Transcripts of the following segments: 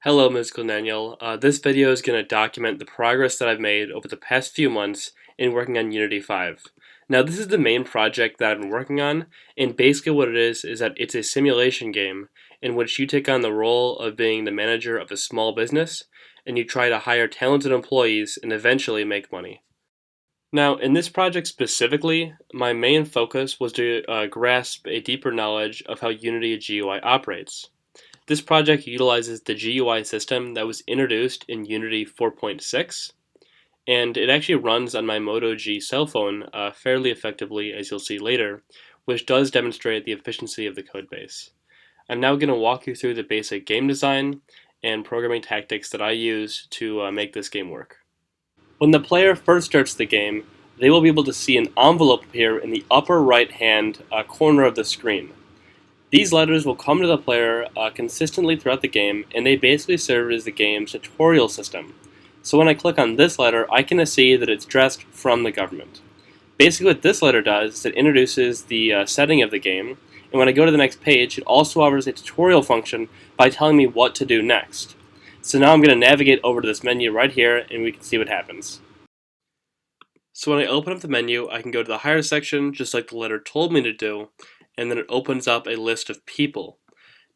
Hello, Ms. Clindaniel. This video is going to document the progress that I've made over the past few months in working on Unity 5. Now, this is the main project that I've been working on, and basically what it is that it's a simulation game in which you take on the role of being the manager of a small business, and you try to hire talented employees and eventually make money. Now, in this project specifically, my main focus was to grasp a deeper knowledge of how Unity GUI operates. This project utilizes the GUI system that was introduced in Unity 4.6, and it actually runs on my Moto G cell phone fairly effectively, as you'll see later, which does demonstrate the efficiency of the codebase. I'm now going to walk you through the basic game design and programming tactics that I use to make this game work. When the player first starts the game, they will be able to see an envelope appear in the upper right-hand corner of the screen. These letters will come to the player consistently throughout the game, and they basically serve as the game's tutorial system. So when I click on this letter, I can see that it's addressed from the government. Basically what this letter does is it introduces the setting of the game, and when I go to the next page, it also offers a tutorial function by telling me what to do next. So now I'm going to navigate over to this menu right here, and we can see what happens. So when I open up the menu, I can go to the higher section, just like the letter told me to do, and then it opens up a list of people.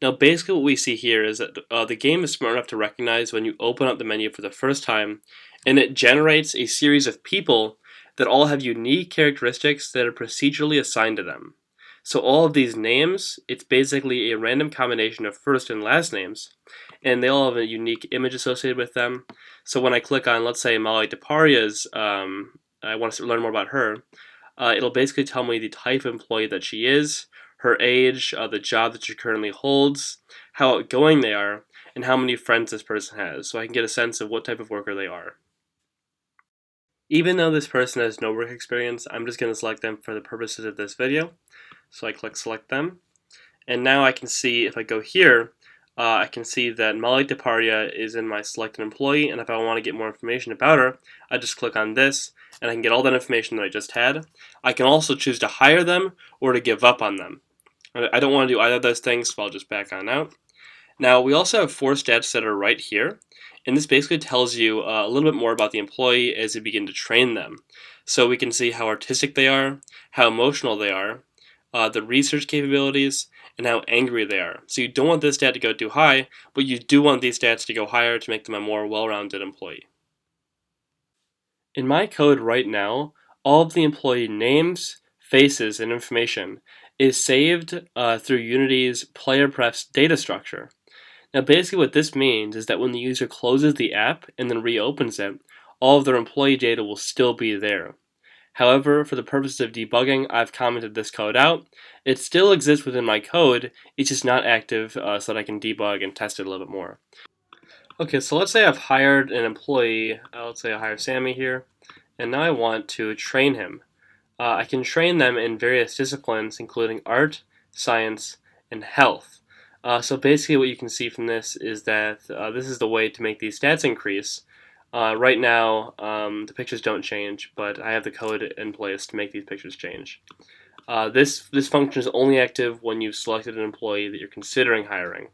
Now basically what we see here is that the game is smart enough to recognize when you open up the menu for the first time, and it generates a series of people that all have unique characteristics that are procedurally assigned to them. So all of these names, it's basically a random combination of first and last names, and they all have a unique image associated with them. So when I click on, let's say, Molly DeParia's, I want to learn more about her, it'll basically tell me the type of employee that she is, her age, the job that she currently holds, how outgoing they are, and how many friends this person has, so I can get a sense of what type of worker they are. Even though this person has no work experience, I'm just going to select them for the purposes of this video. So I click select them, and now I can see, if I go here, I can see that Molly DeParia is in my selected employee, and if I want to get more information about her, I just click on this, and I can get all that information that I just had. I can also choose to hire them or to give up on them. I don't want to do either of those things, so I'll just back on out. Now, we also have 4 stats that are right here, and this basically tells you a little bit more about the employee as you begin to train them. So we can see how artistic they are, how emotional they are, the research capabilities, and how angry they are. So you don't want this stat to go too high, but you do want these stats to go higher to make them a more well-rounded employee. In my code right now, all of the employee names, faces, and information is saved through Unity's player prefs data structure. Now basically what this means is that when the user closes the app and then reopens it, all of their employee data will still be there. However, for the purpose of debugging, I've commented this code out. It still exists within my code, it's just not active so that I can debug and test it a little bit more. Okay, so let's say I've hired an employee, let's say I hire Sammy here, and now I want to train him. I can train them in various disciplines, including art, science, and health. So basically what you can see from this is that this is the way to make these stats increase. Right now, the pictures don't change, but I have the code in place to make these pictures change. This function is only active when you've selected an employee that you're considering hiring.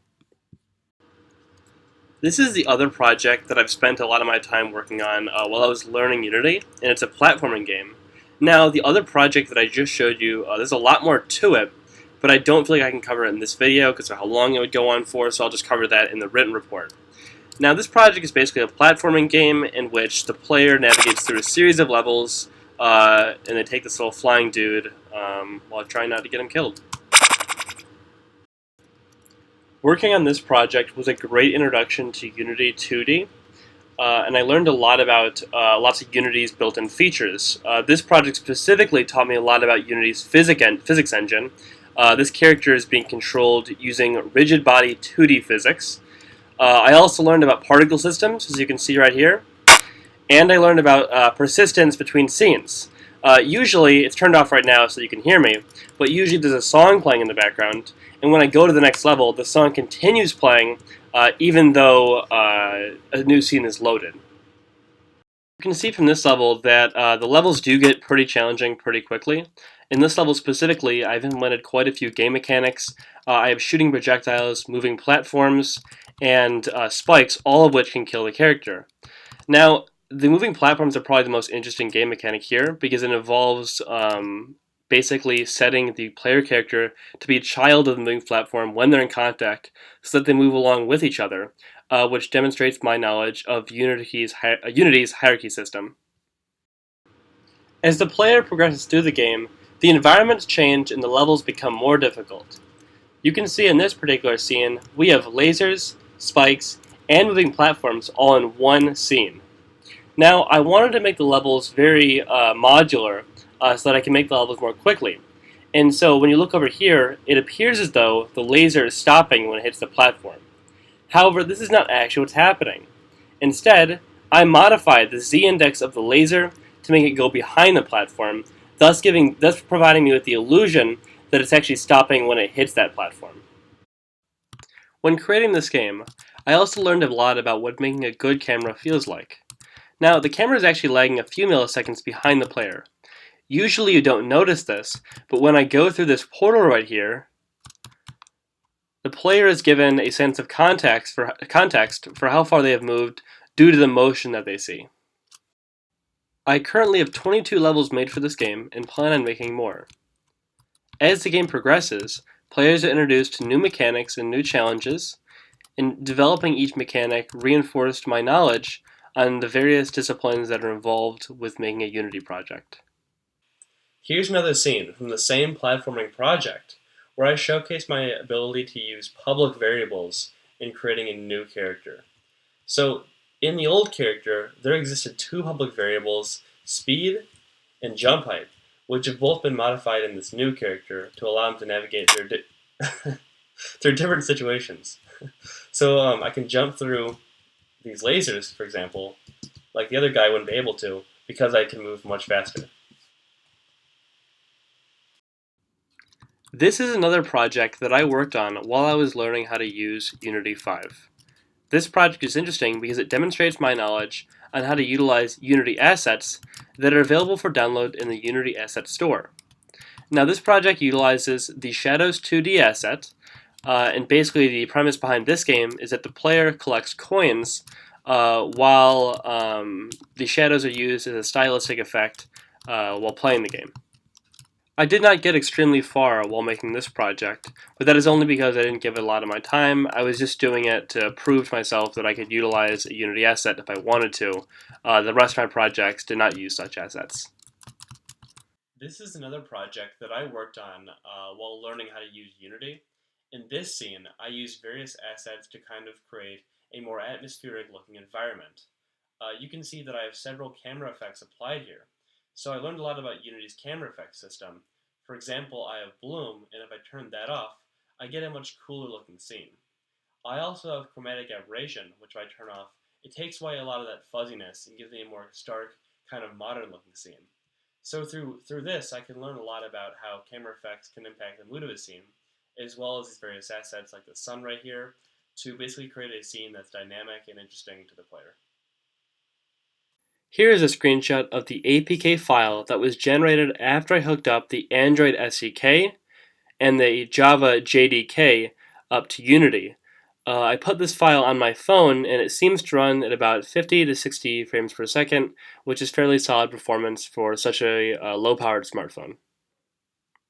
This is the other project that I've spent a lot of my time working on while I was learning Unity, and it's a platforming game. Now, the other project that I just showed you, there's a lot more to it, but I don't feel like I can cover it in this video because of how long it would go on for, so I'll just cover that in the written report. Now, this project is basically a platforming game in which the player navigates through a series of levels, and they take this little flying dude while trying not to get him killed. Working on this project was a great introduction to Unity 2D, and I learned a lot about lots of Unity's built-in features. This project specifically taught me a lot about Unity's physics engine. This character is being controlled using rigid body 2D physics. I also learned about particle systems, as you can see right here, and I learned about persistence between scenes. Usually, it's turned off right now so you can hear me, but usually there's a song playing in the background, and when I go to the next level, the song continues playing even though a new scene is loaded. You can see from this level that the levels do get pretty challenging pretty quickly. In this level specifically, I've implemented quite a few game mechanics. I have shooting projectiles, moving platforms, and spikes, all of which can kill the character. Now, the moving platforms are probably the most interesting game mechanic here because it involves basically setting the player character to be a child of the moving platform when they're in contact so that they move along with each other, which demonstrates my knowledge of Unity's hierarchy system. As the player progresses through the game, the environments change and the levels become more difficult. You can see in this particular scene, we have lasers, spikes, and moving platforms all in one scene. Now, I wanted to make the levels very modular so that I can make the levels more quickly. And so when you look over here, it appears as though the laser is stopping when it hits the platform. However, this is not actually what's happening. Instead, I modified the z-index of the laser to make it go behind the platform, thus providing me with the illusion that it's actually stopping when it hits that platform. When creating this game, I also learned a lot about what making a good camera feels like. Now, the camera is actually lagging a few milliseconds behind the player. Usually you don't notice this, but when I go through this portal right here, the player is given a sense of context for how far they have moved due to the motion that they see. I currently have 22 levels made for this game and plan on making more. As the game progresses, players are introduced to new mechanics and new challenges, and developing each mechanic reinforced my knowledge on the various disciplines that are involved with making a Unity project. Here's another scene from the same platforming project, where I showcase my ability to use public variables in creating a new character. So, in the old character, there existed two public variables, speed and jump height, which have both been modified in this new character to allow him to navigate through different situations. So I can jump through these lasers, for example, like the other guy wouldn't be able to, because I can move much faster. This is another project that I worked on while I was learning how to use Unity 5. This project is interesting because it demonstrates my knowledge on how to utilize Unity assets that are available for download in the Unity Asset Store. Now, this project utilizes the Shadows 2D asset, and basically the premise behind this game is that the player collects coins while the shadows are used as a stylistic effect while playing the game. I did not get extremely far while making this project, but that is only because I didn't give it a lot of my time. I was just doing it to prove to myself that I could utilize a Unity asset if I wanted to. The rest of my projects did not use such assets. This is another project that I worked on while learning how to use Unity. In this scene, I used various assets to kind of create a more atmospheric looking environment. You can see that I have several camera effects applied here. So I learned a lot about Unity's camera effects system. For example, I have bloom, and if I turn that off, I get a much cooler looking scene. I also have chromatic aberration, which if I turn off, it takes away a lot of that fuzziness and gives me a more stark, kind of modern looking scene. So through this, I can learn a lot about how camera effects can impact the mood of a scene, as well as these various assets like the sun right here, to basically create a scene that's dynamic and interesting to the player. Here is a screenshot of the APK file that was generated after I hooked up the Android SDK and the Java JDK up to Unity. I put this file on my phone and it seems to run at about 50 to 60 frames per second, which is fairly solid performance for such a low-powered smartphone.